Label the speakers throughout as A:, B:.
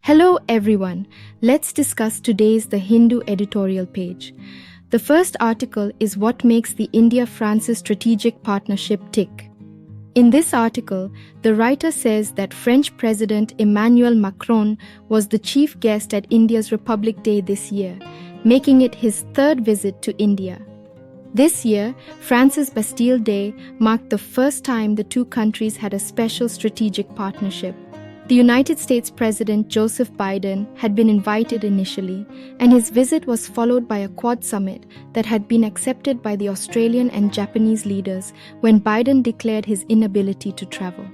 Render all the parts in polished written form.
A: Hello everyone, let's discuss today's The Hindu editorial page. The first article is what makes the India-France strategic partnership tick. In this article, the writer says that French President Emmanuel Macron was the chief guest at India's Republic Day this year, making it his third visit to India. This year, France's Bastille Day marked the first time the two countries had a special strategic partnership. The United States President Joseph Biden had been invited initially, and his visit was followed by a Quad summit that had been accepted by the Australian and Japanese leaders when Biden declared his inability to travel.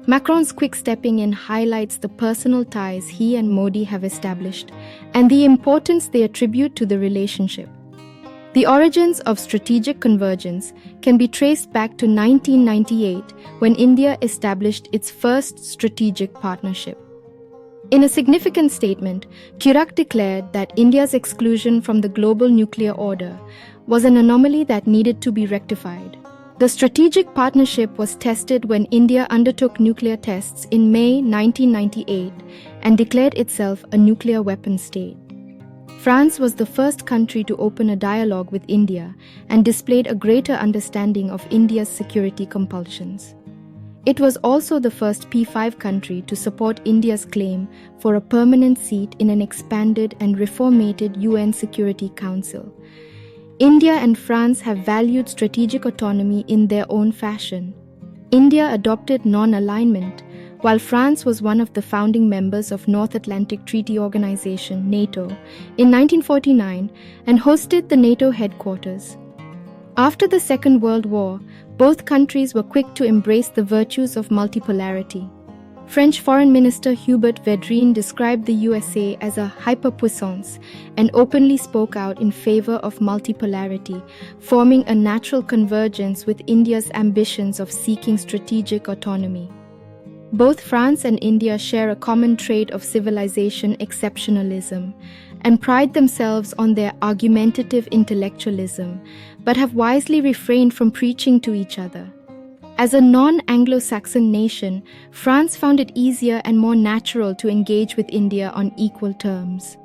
A: Macron's quick stepping in highlights the personal ties he and Modi have established and the importance they attribute to the relationship. The origins of strategic convergence can be traced back to 1998 when India established its first strategic partnership. In a significant statement, Chirac declared that India's exclusion from the global nuclear order was an anomaly that needed to be rectified. The strategic partnership was tested when India undertook nuclear tests in May 1998 and declared itself a nuclear weapons state. France was the first country to open a dialogue with India and displayed a greater understanding of India's security compulsions. It was also the first P5 country to support India's claim for a permanent seat in an expanded and reformatted UN Security Council. India and France have valued strategic autonomy in their own fashion. India adopted non-alignment, while France was one of the founding members of North Atlantic Treaty Organization (NATO) in 1949 and hosted the NATO headquarters. After the Second World War, both countries were quick to embrace the virtues of multipolarity. French Foreign Minister Hubert Védrine described the USA as a hyperpuissance and openly spoke out in favor of multipolarity, forming a natural convergence with India's ambitions of seeking strategic autonomy. Both France and India share a common trait of civilization exceptionalism and pride themselves on their argumentative intellectualism, but have wisely refrained from preaching to each other. As a non-Anglo-Saxon nation, France found it easier and more natural to engage with India on equal terms.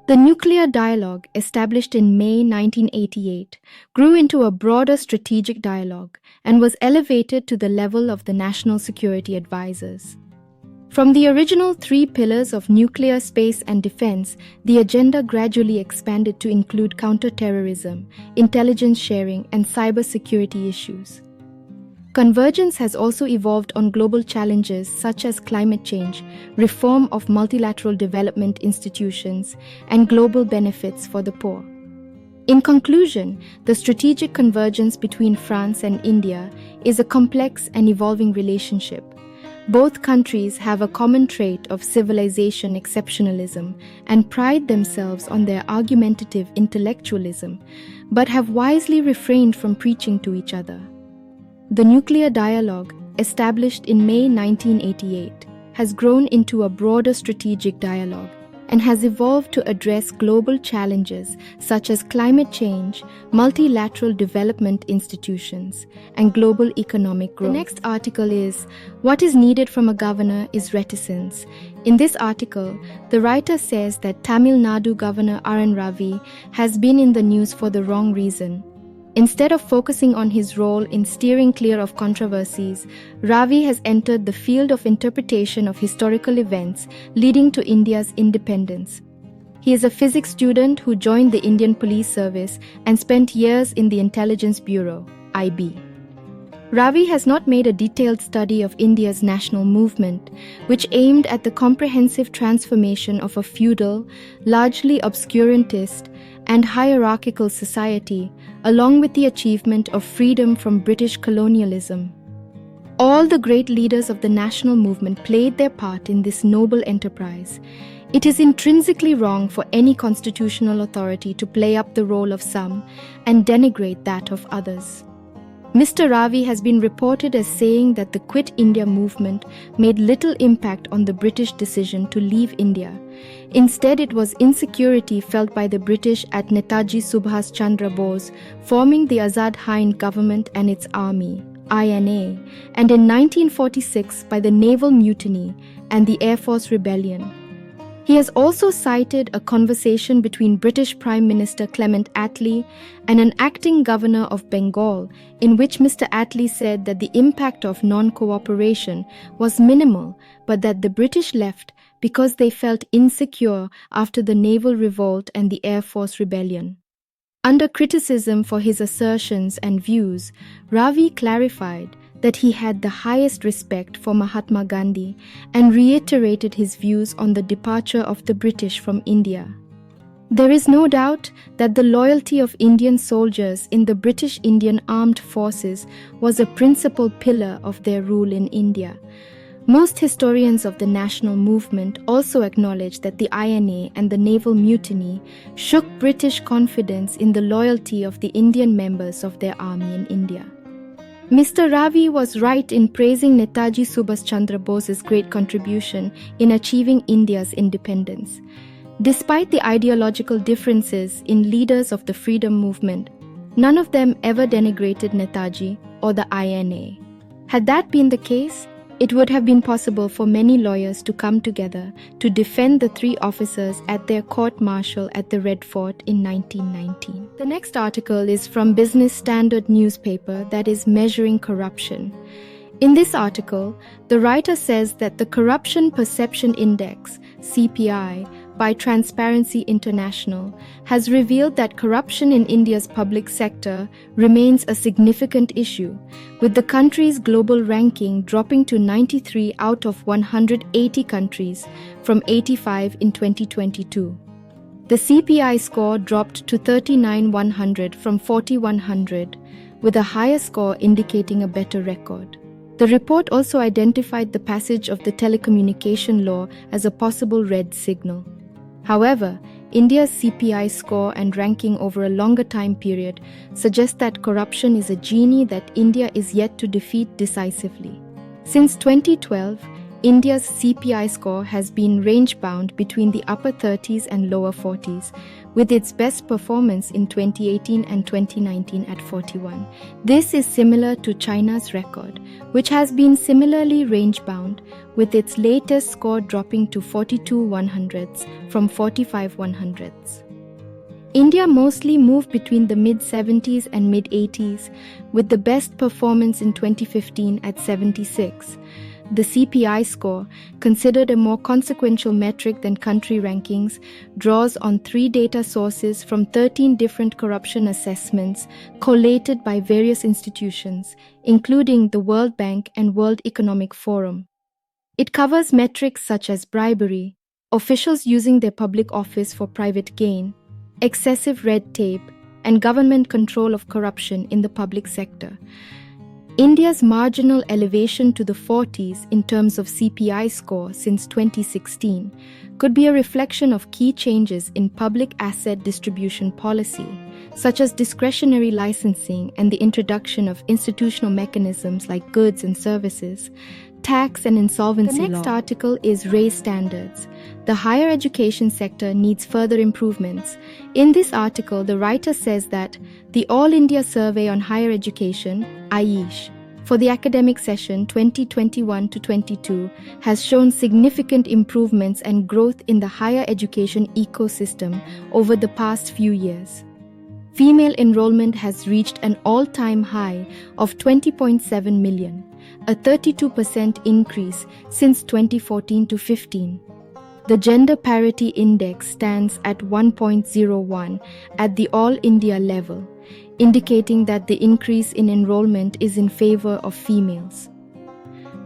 A: The nuclear dialogue, established in May 1988, grew into a broader strategic dialogue and was elevated to the level of the National Security Advisors. From the original three pillars of nuclear, space, and defense, the agenda gradually expanded to include counter-terrorism, intelligence sharing, and cybersecurity issues. Convergence has also evolved on global challenges such as climate change, reform of multilateral development institutions, and global benefits for the poor. In conclusion, the strategic convergence between France and India is a complex and evolving relationship. Both countries have a common trait of civilization exceptionalism and pride themselves on their argumentative intellectualism, but have wisely refrained from preaching to each other. The nuclear dialogue, established in May 1988, has grown into a broader strategic dialogue and has evolved to address global challenges such as climate change, multilateral development institutions, and global economic growth. The next article is, What is needed from a governor is reticence. In this article, the writer says that Tamil Nadu Governor R.N. Ravi has been in the news for the wrong reason. Instead of focusing on his role in steering clear of controversies, Ravi has entered the field of interpretation of historical events leading to India's independence. He is a physics student who joined the Indian Police Service and spent years in the Intelligence Bureau, IB. Ravi has not made a detailed study of India's national movement, which aimed at the comprehensive transformation of a feudal, largely obscurantist, and hierarchical society, along with the achievement of freedom from British colonialism. All the great leaders of the national movement played their part in this noble enterprise. It is intrinsically wrong for any constitutional authority to play up the role of some and denigrate that of others. Mr. Ravi has been reported as saying that the Quit India movement made little impact on the British decision to leave India. Instead, it was insecurity felt by the British at Netaji Subhas Chandra Bose forming the Azad Hind government and its army, INA, and in 1946 by the naval mutiny and the Air Force rebellion. He has also cited a conversation between British Prime Minister Clement Attlee and an acting governor of Bengal, in which Mr. Attlee said that the impact of non-cooperation was minimal, but that the British left because they felt insecure after the naval revolt and the Air Force rebellion. Under criticism for his assertions and views, Ravi clarified that he had the highest respect for Mahatma Gandhi and reiterated his views on the departure of the British from India. There is no doubt that the loyalty of Indian soldiers in the British Indian Armed Forces was a principal pillar of their rule in India. Most historians of the national movement also acknowledge that the INA and the naval mutiny shook British confidence in the loyalty of the Indian members of their army in India. Mr. Ravi was right in praising Netaji Subhas Chandra Bose's great contribution in achieving India's independence. Despite the ideological differences in leaders of the freedom movement, none of them ever denigrated Netaji or the INA. Had that been the case, it would have been possible for many lawyers to come together to defend the three officers at their court-martial at the Red Fort in 1919. The next article is from Business Standard newspaper, that is Measuring Corruption. In this article, the writer says that the Corruption Perception Index, CPI, by Transparency International has revealed that corruption in India's public sector remains a significant issue, with the country's global ranking dropping to 93 out of 180 countries from 85 in 2022. The CPI score dropped to 39,100 from 40,100, with a higher score indicating a better record. The report also identified the passage of the telecommunication law as a possible red signal. However, India's CPI score and ranking over a longer time period suggest that corruption is a genie that India is yet to defeat decisively. Since 2012, India's CPI score has been range-bound between the upper 30s and lower 40s, with its best performance in 2018 and 2019 at 41. This is similar to China's record, which has been similarly range-bound, with its latest score dropping to 42 100ths from 45 100ths. India mostly moved between the mid-70s and mid-80s, with the best performance in 2015 at 76. The CPI score, considered a more consequential metric than country rankings, draws on 3 data sources from 13 different corruption assessments collated by various institutions, including the World Bank and World Economic Forum. It covers metrics such as bribery, officials using their public office for private gain, excessive red tape, and government control of corruption in the public sector. India's marginal elevation to the 40s in terms of CPI score since 2016 could be a reflection of key changes in public asset distribution policy, such as discretionary licensing and the introduction of institutional mechanisms like goods and services, tax and insolvency law. The next article is Raise Standards. The higher education sector needs further improvements. In this article, the writer says that the All India Survey on Higher Education, AIESH, for the academic session 2021 to 22 has shown significant improvements and growth in the higher education ecosystem over the past few years. Female enrollment has reached an all-time high of 20.7 million, a 32% increase since 2014 to 15. The Gender Parity Index stands at 1.01 at the All India level, indicating that the increase in enrollment is in favor of females.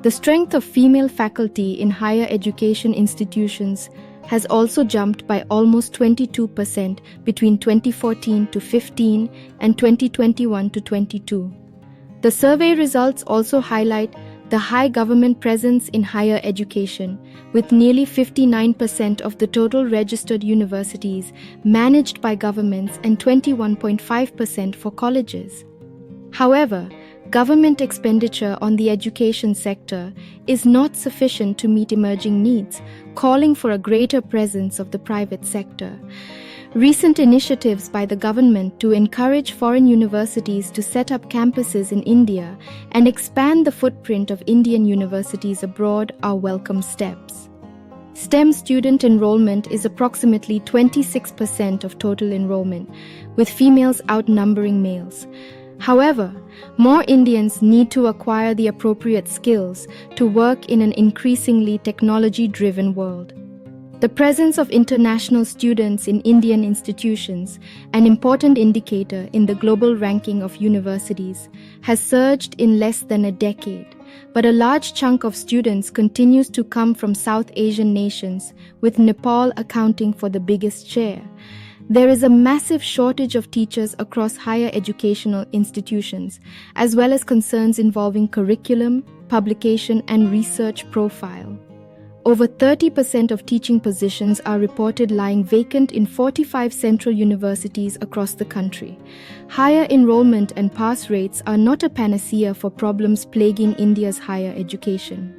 A: The strength of female faculty in higher education institutions has also jumped by almost 22% between 2014 to 15 and 2021 to 22. The survey results also highlight the high government presence in higher education, with nearly 59% of the total registered universities managed by governments and 21.5% for colleges. However, government expenditure on the education sector is not sufficient to meet emerging needs, calling for a greater presence of the private sector. Recent initiatives by the government to encourage foreign universities to set up campuses in India and expand the footprint of Indian universities abroad are welcome steps. STEM student enrollment is approximately 26% of total enrollment, with females outnumbering males. However, more Indians need to acquire the appropriate skills to work in an increasingly technology-driven world. The presence of international students in Indian institutions, an important indicator in the global ranking of universities, has surged in less than a decade, but a large chunk of students continues to come from South Asian nations, with Nepal accounting for the biggest share. There is a massive shortage of teachers across higher educational institutions, as well as concerns involving curriculum, publication, and research profile. Over 30% of teaching positions are reported lying vacant in 45 central universities across the country. Higher enrollment and pass rates are not a panacea for problems plaguing India's higher education.